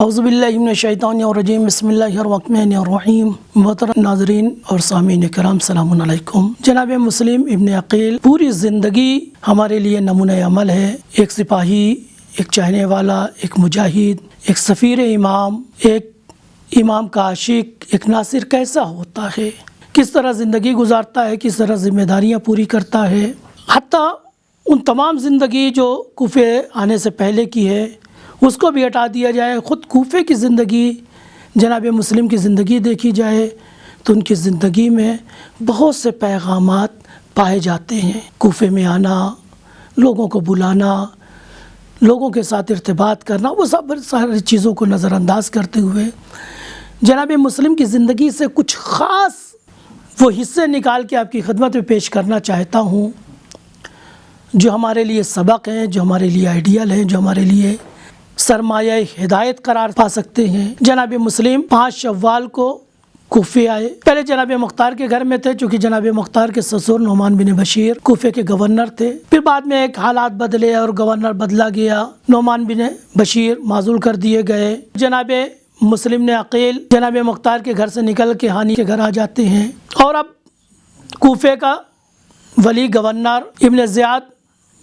औज़ुबिल्लाहिमिनश्शैतानिर्रजीम बिस्मिल्लाहिर्रहमानिर्रहीम। मोहतरम नाज़रीन और सामीन किराम सलामुन अलैकुम। जनाब मुस्लिम इब्न अक़ील पूरी ज़िंदगी हमारे लिए नमूने अमल है। एक सिपाही, एक चाहने वाला, एक मुजाहिद, एक सफ़ीर इमाम, एक इमाम का आशिक, एक नासिर कैसा होता है, किस तरह ज़िंदगी गुजारता है, किस तरह ज़िम्मेदारियाँ पूरी करता है। हत्ता उन तमाम ज़िंदगी जो कूफे आने से पहले की है उसको भी हटा दिया जाए, ख़ुद कूफे की ज़िंदगी जनाब मुस्लिम की ज़िंदगी देखी जाए तो उनकी ज़िंदगी में बहुत से पैगामात पाए जाते हैं। कूफे में आना, लोगों को बुलाना, लोगों के साथ इर्तिबात करना, वो सब सारी चीज़ों को नज़रअंदाज करते हुए जनाब मुस्लिम की ज़िंदगी से कुछ ख़ास वो हिस्से निकाल के आपकी खिदमत में पेश करना चाहता हूँ, जो हमारे लिए सबक हैं, जो हमारे लिए आइडियल हैं, जो हमारे लिए सरमाया हिदायत करार पा सकते हैं। जनाब मुस्लिम 5 शव्वाल को कूफे आए। पहले जनाब मुख्तार के घर में थे, चूँकि जनाब मुख्तार के ससुर नोमान बिन बशीर कूफे के गवर्नर थे। फिर बाद में एक हालात बदले और गवर्नर बदला गया, नोमान बिन बशीर माजूल कर दिए गए। जनाब मुस्लिम ने अक़ील जनाब मुख्तार के घर से निकल के हानी के घर आ जाते हैं और अब कूफे का वली गवर्नर इब्न ज़ियाद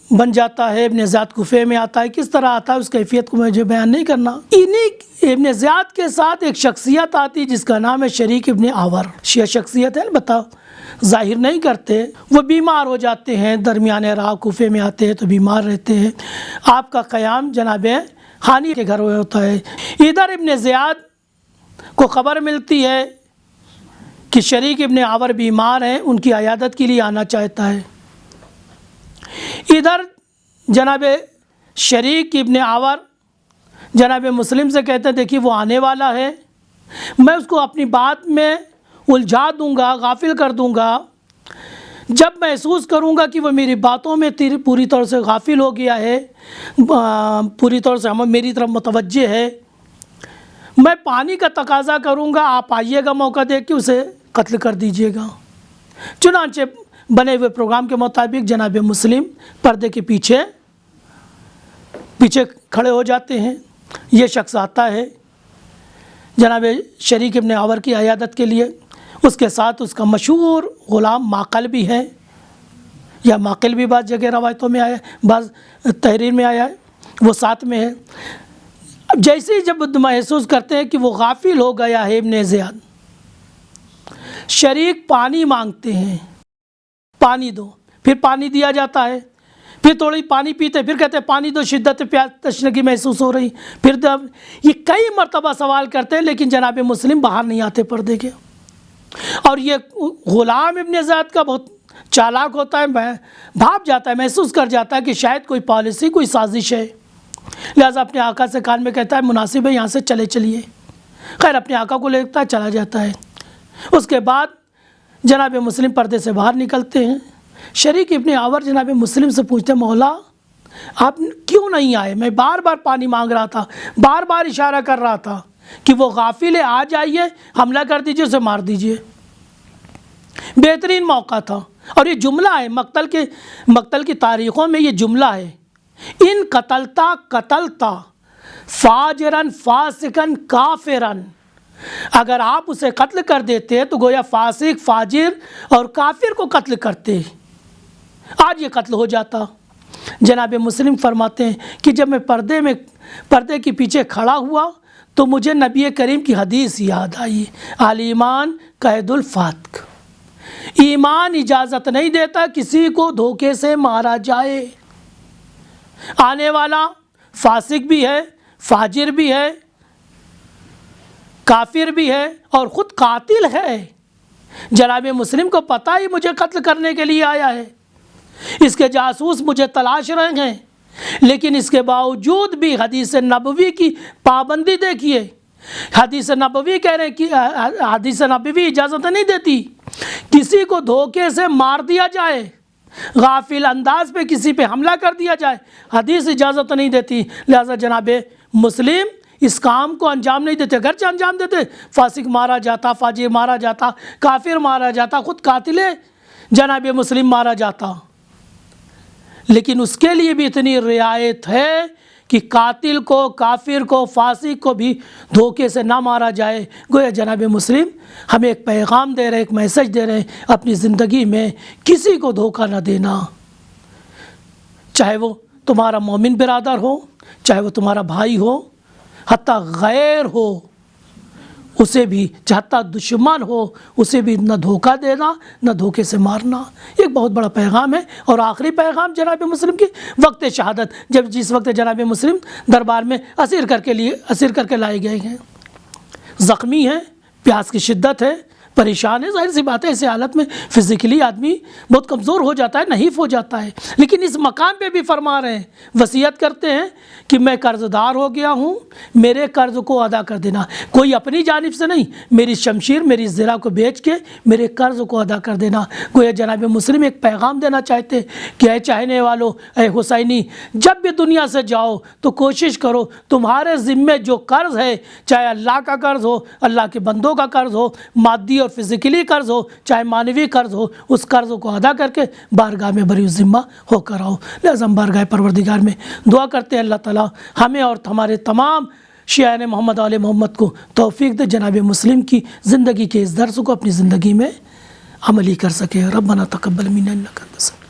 बन जाता है। इब्न ज़ियाद कूफे में आता है। किस तरह आता है उस कैफियत को मुझे बयान नहीं करना। इन्हीं इब्न ज़ियाद के साथ एक शख्सियत आती जिसका नाम है शरीक इब्न आवर। शिया शख्सियत है ना, बताओ, ज़ाहिर नहीं करते। वो बीमार हो जाते हैं, दरमियान राह कूफे में आते हैं तो बीमार रहते हैं। आपका क़याम जनाब हानी के घर में होता है। इधर इब्न ज़ियाद को ख़बर मिलती है कि शरीक इब्न आवर बीमार हैं, उनकी अयादत के लिए आना चाहता है। इधर जनाब शरीक इब्न आवर जनाब मुस्लिम से कहते हैं, देखिए वो आने वाला है, मैं उसको अपनी बात में उलझा दूंगा, गाफिल कर दूंगा। जब महसूस करूंगा कि वो मेरी बातों में पूरी तरह से गाफिल हो गया है, पूरी तरह से मेरी तरफ मुतवज्जे है, मैं पानी का तकाजा करूंगा, आप आइएगा, मौका दे के उसे कत्ल कर दीजिएगा। चुनांचे बने हुए प्रोग्राम के मुताबिक जनाब मुस्लिम पर्दे के पीछे खड़े हो जाते हैं। ये शख्स आता है जनाब शरीक इब्न आवर की अयादत के लिए। उसके साथ उसका मशहूर ग़ुलाम माक़ल भी है, या माक़िल भी बाज़ जगह रवायतों में आया, बाज़ तहरीर में आया है, वो साथ में है। अब जैसे ही जब महसूस करते हैं कि वो गाफिल हो गया है इब्न ज़ियाद, शरीक पानी मांगते हैं, पानी दो। फिर पानी दिया जाता है, फिर थोड़ी पानी पीते, फिर कहते हैं पानी दो, शिद्दत प्यास तशनगी महसूस हो रही। फिर जब ये कई मरतबा सवाल करते हैं, लेकिन जनाब मुस्लिम बाहर नहीं आते पर्दे के। और ये ग़ुलाम इब्न ज़ियाद का बहुत चालाक होता है, भाप जाता है, महसूस कर जाता है कि शायद कोई पॉलिसी, कोई साजिश है। लिहाजा अपने आका से कान में कहता है, मुनासिब है, यहाँ से चलिए। खैर अपने आका को लेता है, चला जाता है। उसके बाद जनाब मुस्लिम पर्दे से बाहर निकलते हैं। शरीक इब्न आवर जनाब मुस्लिम से पूछते हैं, मौला आप क्यों नहीं आए? मैं बार बार पानी मांग रहा था, बार बार इशारा कर रहा था कि वो गाफिल है, आ जाइए, हमला कर दीजिए, उसे मार दीजिए। बेहतरीन मौका था। और ये जुमला है मक्तल की तारीख़ों में, ये जुमला है, इन कतलता फाजिरन फासिकन काफिरन। अगर आप उसे कत्ल कर देते तो गोया फासिक, फाजिर और काफिर को कत्ल करते। आज ये कत्ल हो जाता। जनाब मुस्लिम फरमाते हैं कि जब मैं पर्दे के पीछे खड़ा हुआ तो मुझे नबी करीम की हदीस याद आई, आल ईमान कैदुल फातक। ईमान इजाज़त नहीं देता किसी को धोखे से मारा जाए। आने वाला फासिक भी है, फाजिर भी है, काफिर भी है और ख़ुद कातिल है। जनाब मुस्लिम को पता ही मुझे कत्ल करने के लिए आया है, इसके जासूस मुझे तलाश रहे हैं, लेकिन इसके बावजूद भी हदीस नबवी की पाबंदी देखिए। हदीस नबवी कह रहे हैं कि हदीस नबवी इजाज़त नहीं देती किसी को धोखे से मार दिया जाए, गाफिल अंदाज पे किसी पे हमला कर दिया जाए, हदीस इजाज़त नहीं देती। लिहाजा जनाब मुस्लिम इस काम को अंजाम नहीं देते। घर से अंजाम देते, फासिक मारा जाता, फाजिर मारा जाता, काफिर मारा जाता, ख़ुद कातिल जनाब मुस्लिम मारा जाता। लेकिन उसके लिए भी इतनी रियायत है کہ قاتل کو، کافر کو، فاسق کو بھی دھوکے سے نہ مارا جائے۔ گویا جناب مسلم ہمیں ایک پیغام دے رہے ہیں، ایک میسج دے رہے ہیں، اپنی زندگی میں کسی کو دھوکہ نہ دینا، چاہے وہ تمہارا مومن برادر ہو، چاہے وہ تمہارا بھائی ہو، حتیٰ غیر ہو اسے بھی، حتیٰ دشمن ہو اسے بھی نہ دھوکہ دینا، نہ دھوکے سے مارنا۔ ایک بہت بڑا پیغام ہے۔ اور آخری پیغام جناب مسلم کی وقت شہادت، جس وقت جناب مسلم دربار میں اسیر کر کے لائے گئے ہیں، زخمی ہیں، پیاس کی شدت ہے، پریشان ہے۔ ظاہر سی بات ہے ایسے حالت میں فزیکلی آدمی بہت کمزور ہو جاتا ہے، نحیف ہو جاتا ہے، لیکن اس مقام پہ بھی فرما رہے ہیں، وصیت کرتے ہیں کہ میں قرض دار ہو گیا ہوں، میرے قرض کو ادا کر دینا۔ کوئی اپنی جانب سے نہیں، میری شمشیر، میری زرہ کو بیچ کے میرے قرض کو ادا کر دینا۔ گویا جناب مسلم ایک پیغام دینا چاہتے کہ اے چاہنے والو، اے حسینی، جب بھی دنیا سے جاؤ تو کوشش کرو تمہارے ذمے جو قرض ہے، چاہے اللہ کا قرض ہو، اللہ کے بندوں کا قرض ہو، مادی اور فزیکلی قرض ہو، چاہے معنوی قرض ہو، اس قرض کو ادا کر کے بارگاہ میں بری ذمہ ہو کر آؤ۔ لہذا ہم بارگاہ پروردگار میں دعا کرتے ہیں اللہ تعالیٰ ہمیں اور ہمارے تمام شیعان محمد آل محمد کو توفیق دے، جناب مسلم کی زندگی کے اس درس کو اپنی زندگی میں عملی کر سکے۔ ربنا تقبل منا انک انت السمیع